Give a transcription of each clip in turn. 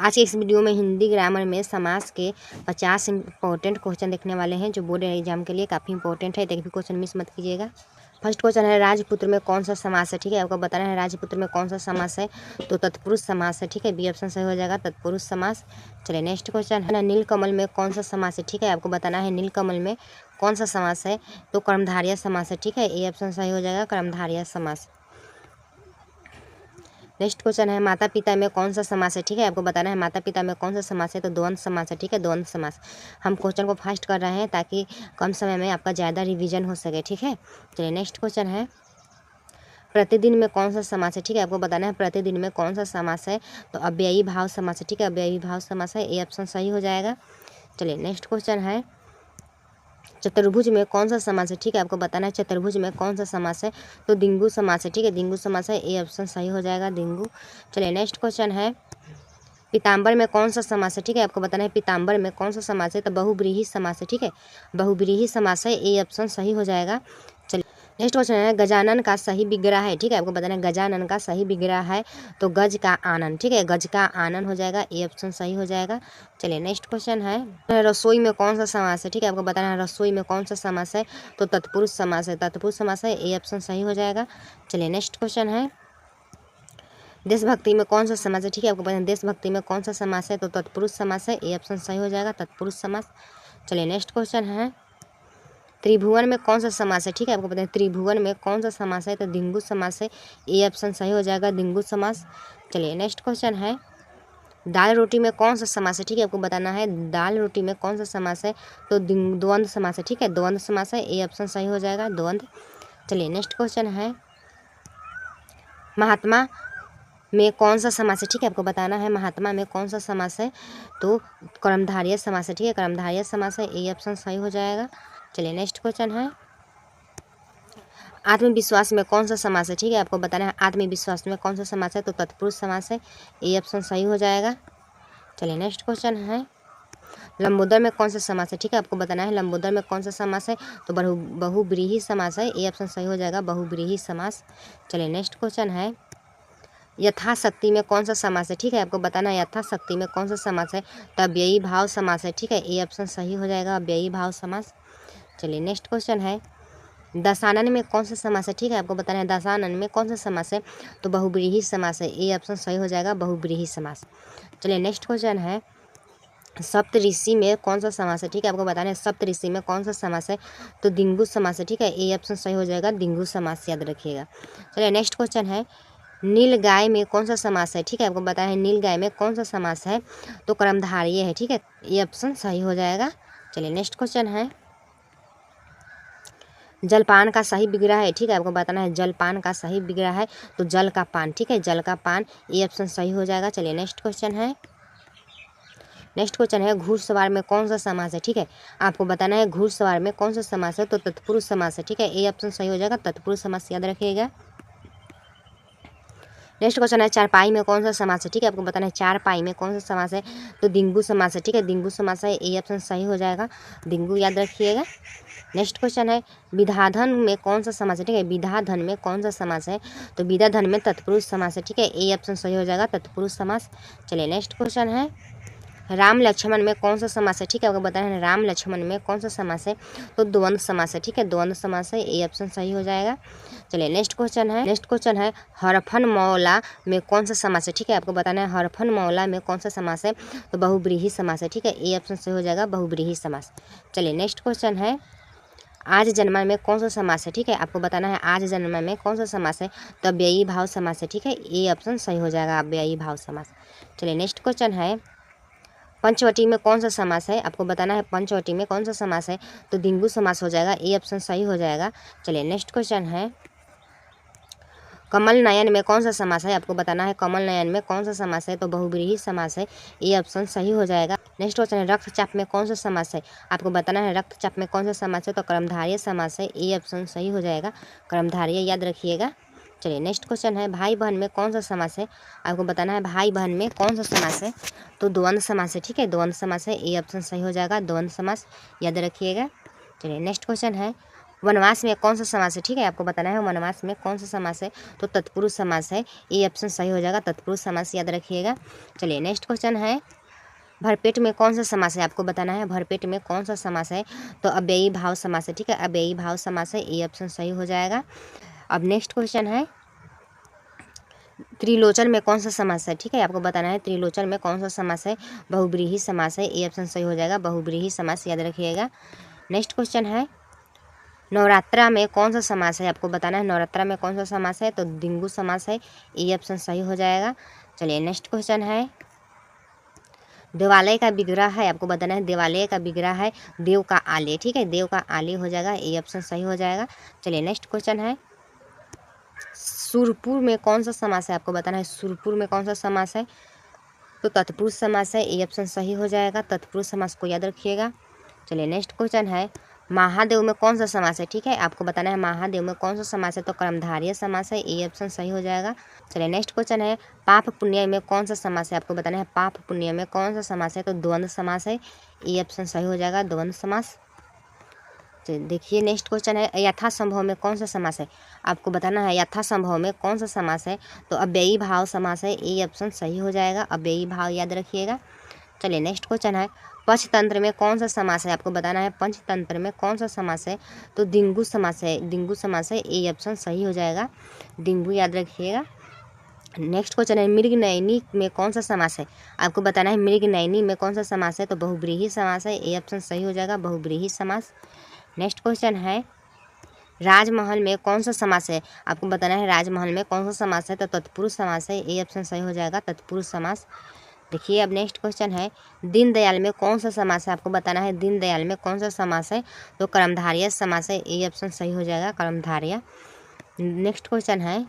आज के इस वीडियो में हिंदी ग्रामर में समास के 50 इंपॉर्टेंट क्वेश्चन देखने वाले हैं जो बोर्ड एग्जाम के लिए काफ़ी इंपॉर्टेंट है। एक भी क्वेश्चन मिस मत कीजिएगा। फर्स्ट क्वेश्चन है राजपुत्र में कौन सा समास है। ठीक है, आपको बताना है राजपुत्र में कौन सा समास है। तो तत्पुरुष समास है। ठीक है, बी ऑप्शन सही हो जाएगा, तत्पुरुष समास। चलिए नेक्स्ट क्वेश्चन है ना, नीलकमल में कौन सा समास है। ठीक है, आपको बताना है नीलकमल में कौन सा समास है। तो कर्मधारय समास है। ठीक है, ए ऑप्शन सही हो जाएगा, कर्मधारय समास। नेक्स्ट क्वेश्चन है माता पिता में कौन सा समास है। ठीक है, आपको बताना है माता पिता में कौन सा समास है। तो द्वंद्व समास है। ठीक है, द्वंद्व समास। हम क्वेश्चन को फास्ट कर रहे हैं ताकि कम समय में आपका ज़्यादा रिवीजन हो सके। ठीक है, चलिए नेक्स्ट क्वेश्चन है प्रतिदिन में कौन सा समास है। ठीक है, आपको बताना है प्रतिदिन में कौन सा समास है। तो अव्ययी भाव समास है। ठीक है, अव्ययी भाव समास है, ए ऑप्शन सही हो जाएगा। चलिए नेक्स्ट क्वेश्चन है चतुर्भुज में कौन सा समास है। ठीक है, आपको बताना है चतुर्भुज में कौन सा समास है। तो दिंगु समास है। ठीक है, दिंगु समास है, ए ऑप्शन सही हो जाएगा, दिंगु। चलिए नेक्स्ट क्वेश्चन है पीताम्बर में कौन सा समास है। ठीक है, आपको बताना है पीताम्बर में कौन सा समास है। तो बहुब्रीहि समास है। ठीक है, बहुब्रीहि समास है, ए ऑप्शन सही हो जाएगा। चलिए नेक्स्ट क्वेश्चन है गजानन का सही विग्रह है। ठीक है, आपको बताना है गजानन का सही विग्रह है। तो गज का आनन। ठीक है, गज का आनन हो जाएगा, ए ऑप्शन सही हो जाएगा। चलिए नेक्स्ट क्वेश्चन है रसोई में कौन सा समास है। ठीक है, आपको बताना है रसोई में कौन सा समास है। तो तत्पुरुष समास है, तत्पुरुष समास है, ए ऑप्शन सही हो जाएगा। चलिए नेक्स्ट क्वेश्चन है देशभक्ति में कौन सा समास है। ठीक है, आपको बताना है देशभक्ति में कौन सा समास है। तो तत्पुरुष समास है, ए ऑप्शन सही हो जाएगा, तत्पुरुष समास। चलिए नेक्स्ट क्वेश्चन है त्रिभुवन में कौन सा समास है। ठीक है, आपको बताएं त्रिभुवन में कौन सा समास है। तो दिंगु समास है, ए ऑप्शन सही हो जाएगा, दिंगु समास। चलिए नेक्स्ट क्वेश्चन है दाल रोटी में कौन सा समास है। ठीक है, आपको बताना है दाल रोटी में कौन सा समास है। तो द्वंद्व समास है। ठीक है, द्वंद्व समास है, ए ऑप्शन सही हो जाएगा, द्वंद्व। चलिए नेक्स्ट क्वेश्चन है महात्मा में कौन सा समास है। ठीक है, आपको बताना है महात्मा में कौन सा समास है। तो कर्मधारय समास है। ठीक है, कर्मधारय समास है, ए ऑप्शन सही हो जाएगा। चलिए नेक्स्ट क्वेश्चन है आत्मविश्वास में कौन सा समास है। ठीक है, आपको बताना है आत्मविश्वास में कौन सा समास है। तो तत्पुरुष समास है, ए ऑप्शन सही हो जाएगा। चलिए नेक्स्ट क्वेश्चन है लंबोदर में कौन सा समास है। ठीक है, आपको बताना है लंबोदर में कौन सा समास है। तो बहुब्रीहि समास है, ए ऑप्शन सही हो जाएगा, बहुब्रीहि समास। चलिए नेक्स्ट क्वेश्चन है यथाशक्ति में कौन सा समास है। ठीक है, आपको बताना है यथाशक्ति में कौन सा समास है। तो अव्ययी भाव समास है। ठीक है, ए ऑप्शन सही हो जाएगा, अव्ययी भाव समास। चलिए नेक्स्ट क्वेश्चन है दशानन में कौन सा समास है। ठीक है, आपको बताना है दशानन में कौन सा समास है। तो बहुब्रीहि समास है, ए ऑप्शन सही हो जाएगा, बहुब्रीहि समास। चलिए नेक्स्ट क्वेश्चन है सप्त ऋषि में कौन सा समास है। ठीक है, आपको बताना है सप्त ऋषि में कौन सा समास है। तो दिंगु समास है। ठीक है, ए ऑप्शन सही हो जाएगा, दिंगु समास, याद रखिएगा। चलिए नेक्स्ट क्वेश्चन है नील गाय में कौन सा समास है। ठीक है, आपको बताना है नील गाय में कौन सा समास है। तो कर्मधारय है। ठीक है, ये ऑप्शन सही हो जाएगा। चलिए नेक्स्ट क्वेश्चन है जलपान का सही विग्रह है। ठीक है, आपको बताना है जलपान का सही विग्रह है। तो जल का पान। ठीक है, जल का पान, ये ऑप्शन सही हो जाएगा। चलिए नेक्स्ट क्वेश्चन है घुड़सवार में कौन सा समास है। ठीक है, आपको बताना है घुड़सवार में कौन सा समास है। तो तत्पुरुष समास है। ठीक है, ए ऑप्शन सही हो जाएगा, तत्पुरुष समास, याद रखिएगा। नेक्स्ट क्वेश्चन है चारपाई में कौन सा समास है। ठीक है, आपको बताना है चारपाई में कौन सा समास है। तो दिंगु समास है। ठीक है, दिंगु समास है, ए ऑप्शन सही हो जाएगा, दिंगु, याद रखिएगा। नेक्स्ट क्वेश्चन है विधाधन में कौन सा समास है। ठीक है, विधाधन में कौन सा समास है। तो विधाधन में तत्पुरुष समास है। ठीक है, ए ऑप्शन सही हो जाएगा, तत्पुरुष समास। चलिए नेक्स्ट क्वेश्चन है राम लक्ष्मण में कौन सा समास है। ठीक है, आपको बताना है राम लक्ष्मण में कौन सा समास है। तो द्वंद्व समास है। ठीक है, द्वंद्व समास है, ए ऑप्शन सही हो जाएगा। चलिए नेक्स्ट क्वेश्चन है हरफन मौला में कौन सा समास है। ठीक है, आपको बताना है हरफन मौला में कौन सा समास है। तो बहुब्रीहि समास है। ठीक है, ए ऑप्शन सही हो जाएगा, बहुब्रीहि समास। चलिए नेक्स्ट क्वेश्चन है आज जन्मा में कौन सा समास है। ठीक है, आपको बताना है आज जन्मा में कौन सा समास है। तो अव्ययी भाव समास है। ठीक है, ए ऑप्शन सही हो जाएगा, अव्ययी भाव समास। चलिए नेक्स्ट क्वेश्चन है पंचवटी में कौन सा समास है। आपको बताना है पंचवटी में कौन सा समास है। तो दिंगु समास हो जाएगा, ए ऑप्शन सही हो जाएगा। चलिए नेक्स्ट क्वेश्चन है कमल नयन में कौन सा समास है। आपको बताना है कमल नयन में कौन सा समास है। तो बहुब्रीहि समास है, ए ऑप्शन सही हो जाएगा। नेक्स्ट क्वेश्चन है रक्तचाप में कौन सा समास है। आपको बताना है रक्तचाप में कौन सा समास है। तो कर्मधारय समास है, ए ऑप्शन सही हो जाएगा, कर्मधारय, याद रखिएगा। चलिए नेक्स्ट क्वेश्चन है भाई बहन में कौन सा समास है। आपको बताना है भाई बहन में कौन सा समास है। तो द्वंद्व समास है। ठीक है, द्वंद्व समास है, ए ऑप्शन सही हो जाएगा, द्वंद्व समास, याद रखिएगा। चलिए नेक्स्ट क्वेश्चन है वनवास में कौन सा समास है, ठीक है, आपको बताना है वनवास में कौन सा समास है, तो तत्पुरुष समास है, ये ऑप्शन सही हो जाएगा, तत्पुरुष समास याद रखिएगा। चलिए नेक्स्ट क्वेश्चन है, भरपेट में कौन सा समास है, आपको बताना है भरपेट में कौन सा समास है, तो अव्ययी भाव समास है, ठीक है, अव्ययी भाव समास है, ये ऑप्शन सही हो जाएगा। अब नेक्स्ट क्वेश्चन है, त्रिलोचन में कौन सा समास है, ठीक है, आपको बताना है त्रिलोचन में कौन सा समास है, बहुब्रीही समास है, ये ऑप्शन सही हो जाएगा, बहुब्रीही समास याद रखिएगा। नेक्स्ट क्वेश्चन है, नवरात्रा में कौन सा समास है, आपको बताना है नवरात्रा में कौन सा समास है, तो दिंगु समास है, ये ऑप्शन सही हो जाएगा। चलिए नेक्स्ट क्वेश्चन है, देवालय का विग्रह है, आपको बताना है देवालय का विग्रह है देव का आलय, ठीक है, देव का आलय हो जाएगा, ये ऑप्शन सही हो जाएगा। चलिए नेक्स्ट क्वेश्चन है, सुरपुर में कौन सा समास है, आपको बताना है सुरपुर में कौन सा समास है, तो तत्पुरुष समास है, ये ऑप्शन सही हो जाएगा, तत्पुरुष समास को याद रखिएगा। चलिए नेक्स्ट क्वेश्चन है, महादेव में कौन सा समास है, ठीक है, आपको बताना है महादेव में कौन सा समास है, तो कर्मधारय समास है, ये ऑप्शन सही हो जाएगा। चलिए नेक्स्ट क्वेश्चन है, पाप पुण्य में कौन सा समास है, आपको बताना है पाप पुण्य में कौन सा समास है, तो द्वंद्व समास है, ये ऑप्शन सही हो जाएगा, द्वंद्व समास। देखिए नेक्स्ट क्वेश्चन है, यथासंभव में कौन सा समास है, आपको बताना है यथासंभव में कौन सा समास है, तो अव्ययी भाव समास है, ये ऑप्शन सही हो जाएगा, अव्ययी भाव याद रखिएगा। चलिए नेक्स्ट क्वेश्चन है, पंचतंत्र में कौन सा समास है, आपको बताना है पंचतंत्र में कौन सा समास है, तो दिंगु समास है, दिंगु समास है, ये ऑप्शन सही हो जाएगा, दिंगु याद रखिएगा। नेक्स्ट क्वेश्चन है, मृगनयनी में कौन सा समास है, आपको बताना है मृगनयनी में कौन सा समास है, तो बहुब्रीही समास है, ये ऑप्शन सही हो जाएगा, बहुब्रीही समास। नेक्स्ट क्वेश्चन है, राजमहल में कौन सा समास है, आपको बताना है राजमहल में कौन सा समास है, तो तत्पुरुष समास है, ये ऑप्शन सही हो जाएगा, तत्पुरुष समास। देखिए अब नेक्स्ट क्वेश्चन है, दीनदयाल में कौन सा समास है, आपको बताना है दीनदयाल में कौन सा समास है, तो कर्मधारय समास है, ये ऑप्शन सही हो जाएगा, कर्मधारय। नेक्स्ट क्वेश्चन है,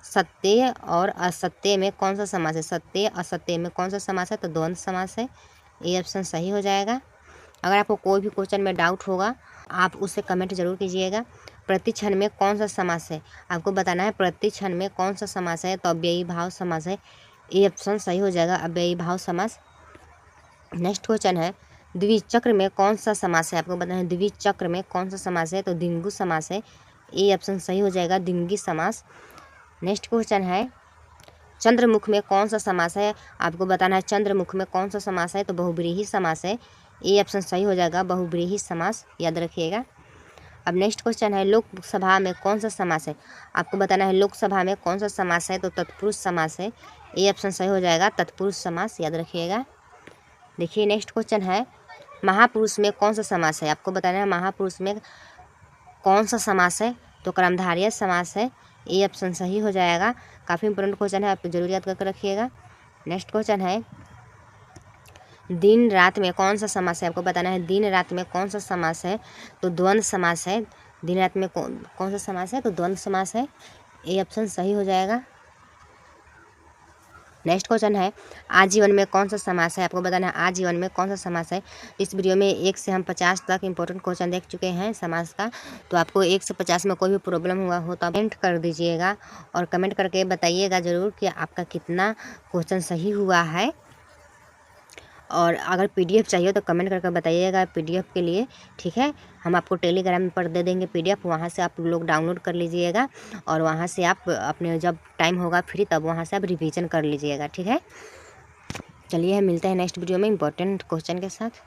सत्य और असत्य में कौन सा समास है, सत्य असत्य में कौन सा समास है, तो द्वंद्व समास है, ये ऑप्शन सही हो जाएगा। अगर आपको कोई भी क्वेश्चन में डाउट होगा आप उसे कमेंट जरूर कीजिएगा। प्रतिक्षण में कौन सा समास है, आपको बताना है प्रतिक्षण में कौन सा समास है, तो अव्ययी भाव समास है, ये ऑप्शन सही हो जाएगा, अव्ययी भाव समास। नेक्स्ट क्वेश्चन है, द्विचक्र में कौन सा समास है, आपको बताना है द्विचक्र में कौन सा समास है, तो दिंगु समास है, ये ऑप्शन सही हो जाएगा, दिंगी समास। नेक्स्ट क्वेश्चन है, चंद्रमुख में कौन सा समास है, आपको बताना है चंद्रमुख में कौन सा समास है, तो बहुब्रीही समास है, ये ऑप्शन सही हो जाएगा, बहुब्रीही समास याद रखिएगा। अब नेक्स्ट क्वेश्चन है, लोकसभा में कौन सा समास है, आपको बताना है लोकसभा में कौन सा समास है, तो तत्पुरुष समास है, ये ऑप्शन सही हो जाएगा, तत्पुरुष समास याद रखिएगा। देखिए नेक्स्ट क्वेश्चन है, महापुरुष में कौन सा समास है, आपको बताना है महापुरुष में कौन सा समास है, तो कर्मधारय समास है, ये ऑप्शन सही हो जाएगा। काफ़ी इंपॉर्टेंट क्वेश्चन है, आप जरूर याद करके रखिएगा। नेक्स्ट क्वेश्चन है, दिन रात में कौन सा समास है, आपको बताना है दिन रात में कौन सा समास है, तो द्वंद्व समास है, दिन रात में कौन सा समास है, तो द्वंद्व समास है, ये ऑप्शन सही हो जाएगा। नेक्स्ट क्वेश्चन है, आजीवन में कौन सा समास है, आपको बताना है आजीवन में कौन सा समास है। इस वीडियो में 1 से हम 50 तक इंपॉर्टेंट क्वेश्चन देख चुके हैं समास का, तो आपको 1 से 50 में कोई भी प्रॉब्लम हुआ हो तो कमेंट कर दीजिएगा और कमेंट करके बताइएगा ज़रूर कि आपका कितना क्वेश्चन सही हुआ है। और अगर पीडीएफ चाहिए तो कमेंट करके बताइएगा पीडीएफ के लिए, ठीक है, हम आपको टेलीग्राम पर दे देंगे पीडीएफ, वहाँ से आप लोग डाउनलोड कर लीजिएगा और वहाँ से आप अपने जब टाइम होगा फ्री तब वहाँ से आप रिवीजन कर लीजिएगा, ठीक है। चलिए हम मिलते हैं नेक्स्ट वीडियो में इंपॉर्टेंट क्वेश्चन के साथ।